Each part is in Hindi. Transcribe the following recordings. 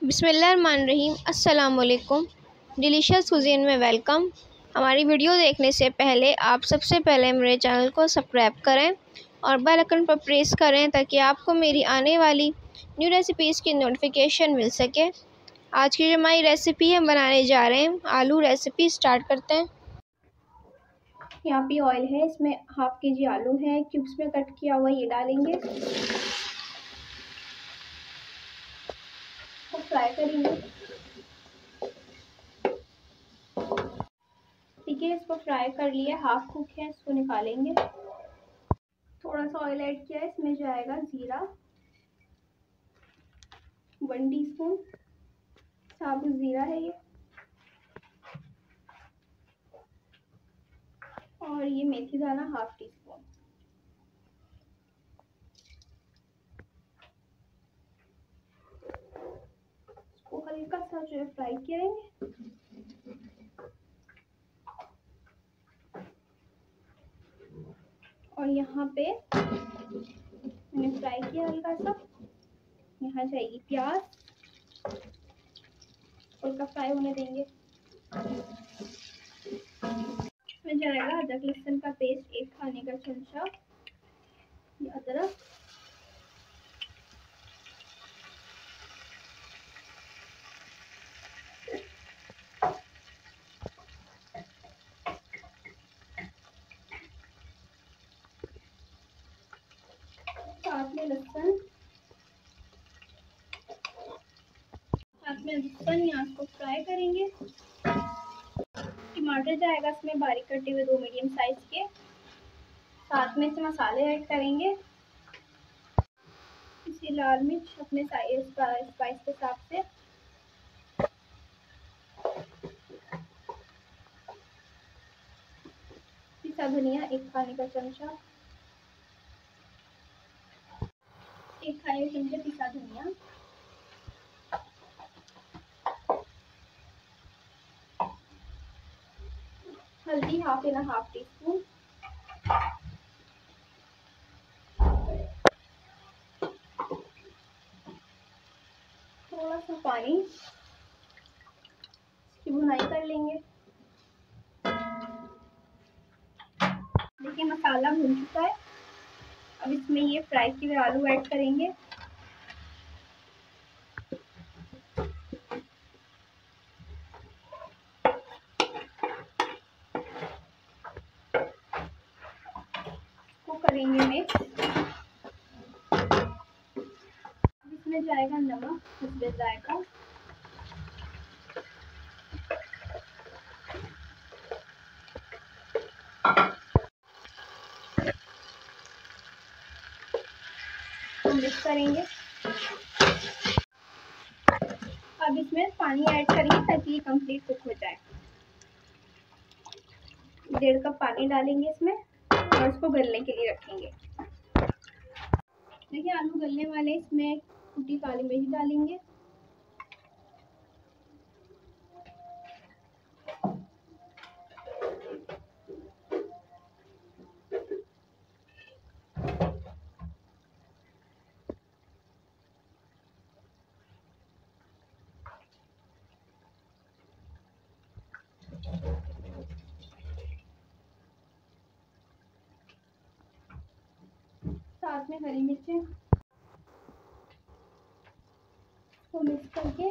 बिस्मिल्लाहिर्रहमानिर्रहीम। अस्सलाम वालेकुम। डिलीशियस कुज़ीन में वेलकम। हमारी वीडियो देखने से पहले आप सबसे पहले मेरे चैनल को सब्सक्राइब करें और बेल आइकन पर प्रेस करें ताकि आपको मेरी आने वाली न्यू रेसिपीज़ की नोटिफिकेशन मिल सके। आज की जो हमारी रेसिपी है बनाने जा रहे हैं आलू रेसिपी। स्टार्ट करते हैं। यहाँ पे ऑयल है, इसमें हाफ़ के-जी आलू है, क्यूब्स में कट किया हुआ ये डालेंगे, फ्राई करेंगे। ठीक है, इसको फ्राई कर लिया, हाफ कुक है, इसको निकालेंगे। थोड़ा सा ऑयल ऐड किया है, इसमें जाएगा जीरा 1 टीस्पून, साबुत जीरा है ये, और ये मेथी दाना हाफ टीस्पून। इसको हल्का सा जो है फ्राई करेंगे। और यहाँ पे मैंने फ्राई किया हल्का सा, यहाँ जाएगी प्याज, हल्का फ्राई होने देंगे। इसमें जाएगा अदरक लहसुन का पेस्ट 1 खाने का चमचा, ये अदरक, साथ में लहसुन, यहाँ इसको फ्राई करेंगे। टमाटर जाएगा इसमें बारीक कटे हुए 2 मीडियम साइज के, साथ में से मसाले ऐड करेंगे। इसी लाल मिर्च अपने स्पाइस के हिसाब से, पिसा धनिया 1 खाने का चमचा, 1 खाने का चमचा पिसा धनिया, हल्दी हाफ टीस्पून, थोड़ा सा पानी, इसकी भुनाई कर लेंगे। देखिए मसाला भुन चुका है, अब इसमें ये फ्राई किए हुए आलू ऐड करेंगे। इसको करेंगे मिक्स। इसमें जाएगा नमक, इसमें जाएगा मिक्स करेंगे। अब इसमें पानी ऐड करेंगे ताकि ये कंप्लीट कुक हो जाए। 1.5 कप पानी डालेंगे इसमें और इसको गलने के लिए रखेंगे। देखिए आलू गलने वाले, इसमें कुटी काली मिर्च डालेंगे, साथ में हरी मिर्चें, इसको मिक्स करके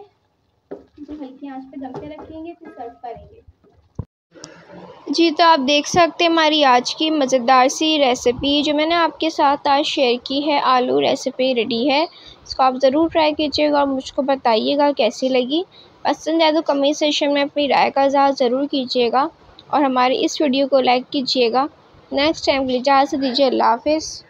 हल्की आंच पे दम पे रखेंगे, फिर सर्व करेंगे। जी तो आप देख सकते हैं हमारी आज की मज़ेदार सी रेसिपी जो मैंने आपके साथ आज शेयर की है, आलू रेसिपी रेडी है। इसको आप ज़रूर ट्राई कीजिएगा और मुझको बताइएगा कैसी लगी। पसंद है तो कमेंट सेक्शन में अपनी राय का इज़हार ज़रूर कीजिएगा और हमारी इस वीडियो को लाइक कीजिएगा। नेक्स्ट टाइम के लिए इजाज़त दीजिए। अल्लाह हाफ़िज़।